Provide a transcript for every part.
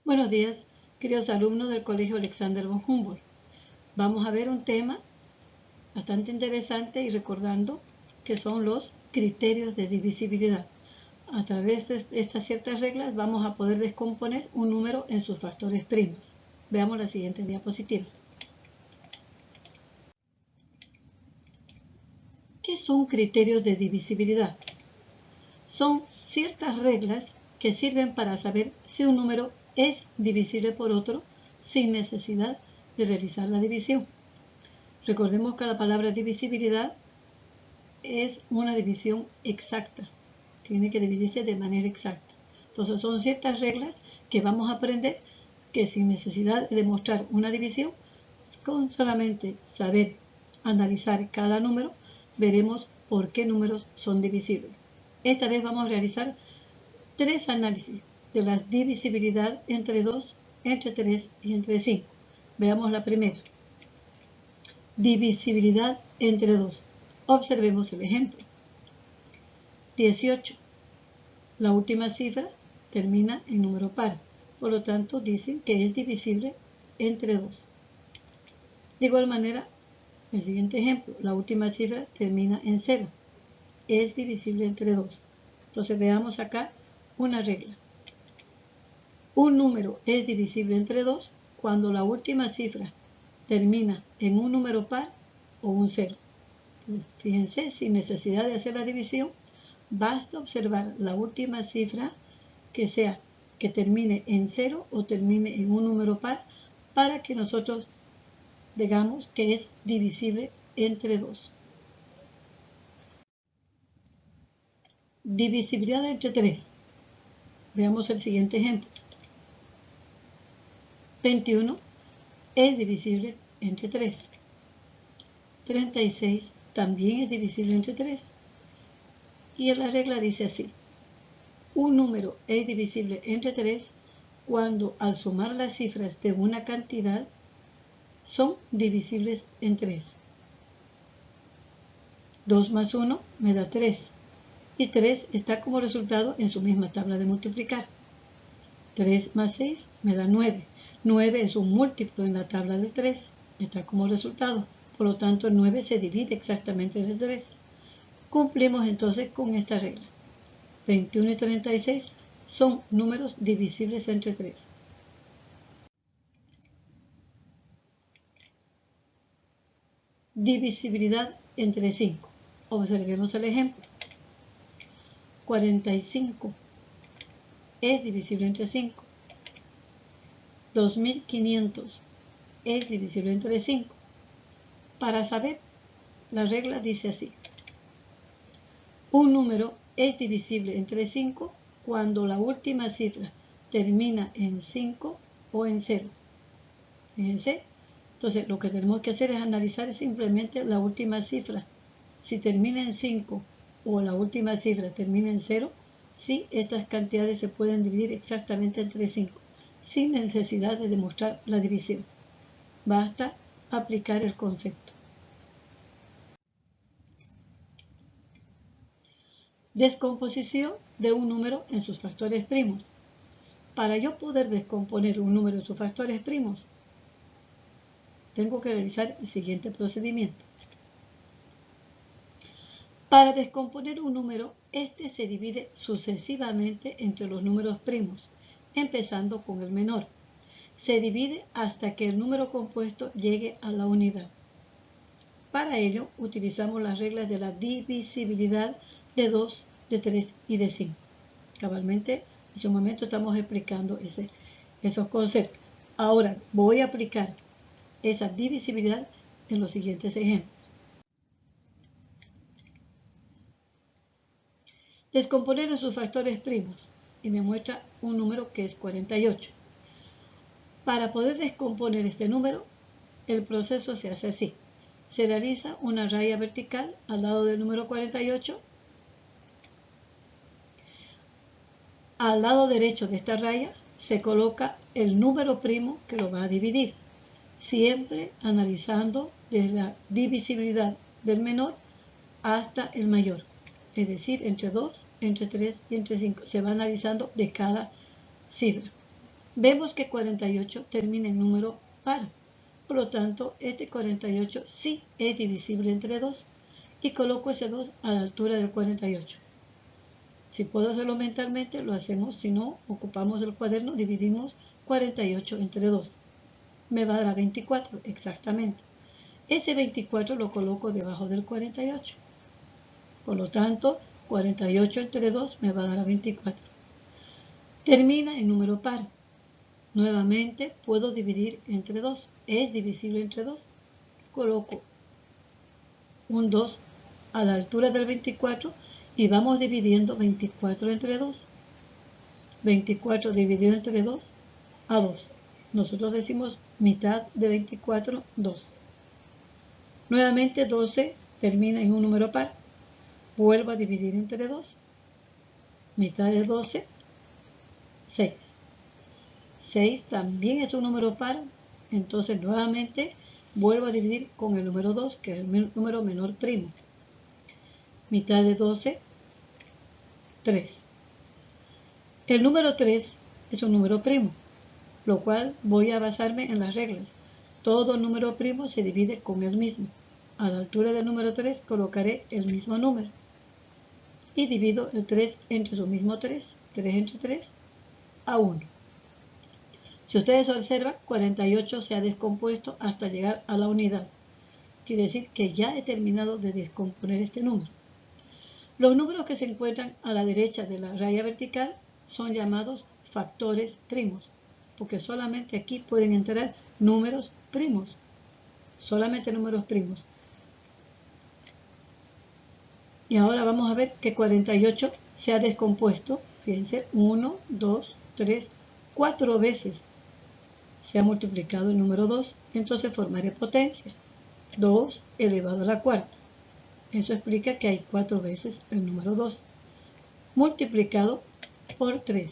Buenos días, queridos alumnos del Colegio Alexander von Humboldt. Vamos a ver un tema bastante interesante y recordando que son los criterios de divisibilidad. A través de estas ciertas reglas vamos a poder descomponer un número en sus factores primos. Veamos la siguiente diapositiva. ¿Qué son criterios de divisibilidad? Son ciertas reglas que sirven para saber si un número es divisible por otro sin necesidad de realizar la división. Recordemos que la palabra divisibilidad es una división exacta. Tiene que dividirse de manera exacta. Entonces son ciertas reglas que vamos a aprender que sin necesidad de demostrar una división, con solamente saber analizar cada número, veremos por qué números son divisibles. Esta vez vamos a realizar 3 análisis de la divisibilidad entre 2, entre 3 y entre 5. Veamos la primera. Divisibilidad entre 2. Observemos el ejemplo. 18. La última cifra termina en número par. Por lo tanto, dicen que es divisible entre 2. De igual manera, el siguiente ejemplo. La última cifra termina en 0. Es divisible entre 2. Entonces, veamos acá una regla. Un número es divisible entre 2 cuando la última cifra termina en un número par o un 0. Fíjense, sin necesidad de hacer la división, basta observar la última cifra que termine en 0 o termine en un número par para que nosotros digamos que es divisible entre 2. Divisibilidad entre 3. Veamos el siguiente ejemplo. 21 es divisible entre 3. 36 también es divisible entre 3. Y la regla dice así. Un número es divisible entre 3 cuando al sumar las cifras de una cantidad son divisibles en 3. 2 más 1 me da 3. Y 3 está como resultado en su misma tabla de multiplicar. 3 más 6 me da 9. 9 es un múltiplo en la tabla de 3. Está como resultado. Por lo tanto, el 9 se divide exactamente entre 3. Cumplimos entonces con esta regla. 21 y 36 son números divisibles entre 3. Divisibilidad entre 5. Observemos el ejemplo. 45 es divisible entre 5. 2500 es divisible entre 5. Para saber, la regla dice así. Un número es divisible entre 5 cuando la última cifra termina en 5 o en 0. Fíjense. Entonces, lo que tenemos que hacer es analizar simplemente la última cifra. Si termina en 5 o la última cifra termina en 0, sí, estas cantidades se pueden dividir exactamente entre 5, sin necesidad de demostrar la división. Basta aplicar el concepto. Descomposición de un número en sus factores primos. Para yo poder descomponer un número en sus factores primos, tengo que realizar el siguiente procedimiento. Para descomponer un número, este se divide sucesivamente entre los números primos, empezando con el menor. Se divide hasta que el número compuesto llegue a la unidad. Para ello, utilizamos las reglas de la divisibilidad de 2, de 3 y de 5. Cabalmente, en su momento estamos explicando esos conceptos. Ahora voy a aplicar esa divisibilidad en los siguientes ejemplos. Descomponer en sus factores primos y me muestra un número que es 48. Para poder descomponer este número, el proceso se hace así. Se realiza una raya vertical al lado del número 48. Al lado derecho de esta raya se coloca el número primo que lo va a dividir, siempre analizando desde la divisibilidad del menor hasta el mayor, es decir, entre 2, entre 3 y entre 5. Se va analizando de cada cifra. Vemos que 48 termina en número par. Por lo tanto, este 48 sí es divisible entre 2 y coloco ese 2 a la altura del 48. Si puedo hacerlo mentalmente, lo hacemos. Si no, ocupamos el cuaderno, dividimos 48 entre 2. Me va a dar 24, exactamente. Ese 24 lo coloco debajo del 48. Por lo tanto, 48 entre 2 me va a dar 24. Termina en número par. Nuevamente puedo dividir entre 2. Es divisible entre 2. Coloco un 2 a la altura del 24 y vamos dividiendo 24 entre 2. 24 dividido entre 2 a 2. Nosotros decimos mitad de 24, 2. Nuevamente 12 termina en un número par. Vuelvo a dividir entre 2. Mitad de 12, 6. 6 también es un número par. Entonces nuevamente vuelvo a dividir con el número 2, que es el número menor primo. Mitad de 12, 3. El número 3 es un número primo, lo cual voy a basarme en las reglas. Todo número primo se divide con el mismo. A la altura del número 3 colocaré el mismo número y divido el 3 entre su mismo 3. 3 entre 3 a 1. Si ustedes observan, 48 se ha descompuesto hasta llegar a la unidad. Quiere decir que ya he terminado de descomponer este número. Los números que se encuentran a la derecha de la raya vertical son llamados factores primos, porque solamente aquí pueden entrar números primos, solamente números primos. Y ahora vamos a ver que 48 se ha descompuesto, fíjense, 1, 2, 3, 4 veces se ha multiplicado el número 2, entonces formaré potencia, 2 elevado a la cuarta. Eso explica que hay 4 veces el número 2, multiplicado por 3.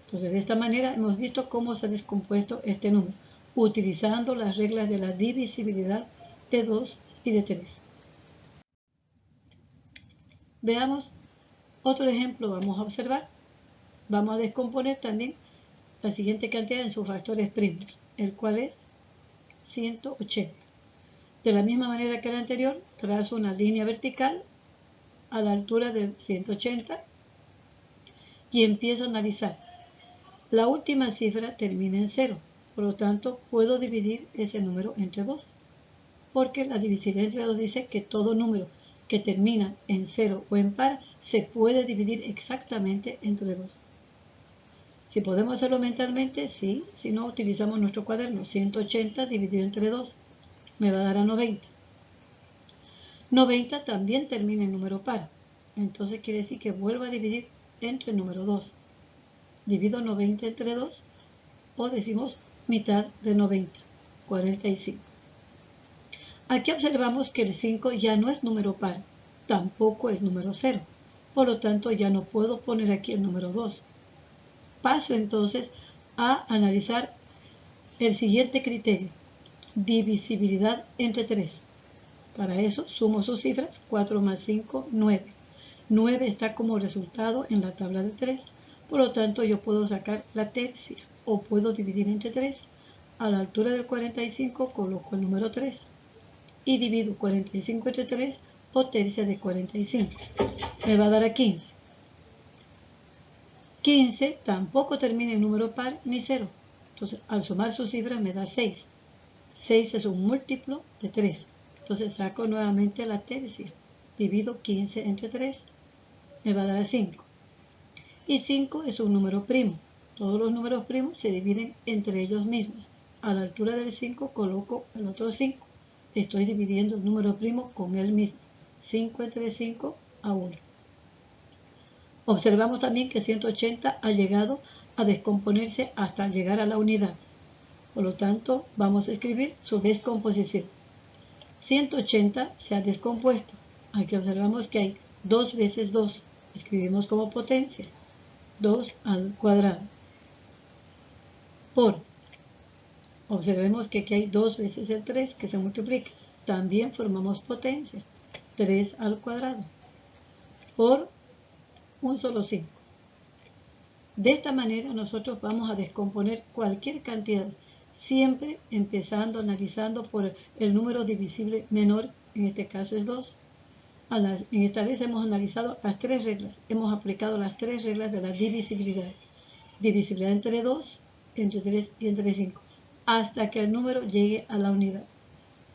Entonces de esta manera hemos visto cómo se ha descompuesto este número, utilizando las reglas de la divisibilidad de 2 y de 3. Veamos otro ejemplo, vamos a observar. Vamos a descomponer también la siguiente cantidad en sus factores primos, el cual es 180. De la misma manera que la anterior, trazo una línea vertical a la altura del 180 y empiezo a analizar. La última cifra termina en 0, por lo tanto puedo dividir ese número entre 2, porque la divisibilidad entre 2 dice que todo número que termina en 0 o en par se puede dividir exactamente entre 2. Si podemos hacerlo mentalmente, sí. Si no, utilizamos nuestro cuaderno. 180 dividido entre 2 me va a dar a 90. 90 también termina en número par. Entonces quiere decir que vuelvo a dividir entre el número 2. Divido 90 entre 2 o decimos mitad de 90, 45. Aquí observamos que el 5 ya no es número par, tampoco es número 0. Por lo tanto, ya no puedo poner aquí el número 2. Paso entonces a analizar el siguiente criterio, divisibilidad entre 3. Para eso sumo sus cifras, 4 más 5, 9. 9 está como resultado en la tabla de 3, por lo tanto yo puedo sacar la tercia o puedo dividir entre 3. A la altura del 45 coloco el número 3 y divido 45 entre 3 o tercia de 45. Me va a dar a 15. 15 tampoco termina en número par ni 0. Entonces, al sumar sus cifras me da 6. 6 es un múltiplo de 3. Entonces, saco nuevamente la tercia. Divido 15 entre 3. Me va a dar 5. Y 5 es un número primo. Todos los números primos se dividen entre ellos mismos. A la altura del 5 coloco el otro 5. Estoy dividiendo el número primo con él mismo. 5 entre 5 a 1. Observamos también que 180 ha llegado a descomponerse hasta llegar a la unidad. Por lo tanto, vamos a escribir su descomposición. 180 se ha descompuesto. Aquí observamos que hay 2 veces 2. Escribimos como potencia. 2 al cuadrado. Por. Observemos que aquí hay 2 veces el 3 que se multiplica. También formamos potencia. 3 al cuadrado. Por un solo 5. De esta manera nosotros vamos a descomponer cualquier cantidad, siempre empezando, analizando por el número divisible menor, en este caso es 2. En esta vez hemos analizado las 3 reglas, hemos aplicado las 3 reglas de la divisibilidad. Divisibilidad entre 2, entre 3 y entre 5, hasta que el número llegue a la unidad.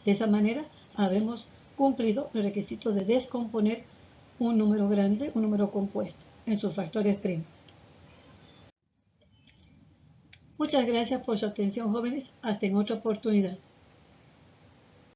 De esa manera habremos cumplido el requisito de descomponer un número grande, un número compuesto, en sus factores primos. Muchas gracias por su atención, jóvenes. Hasta en otra oportunidad.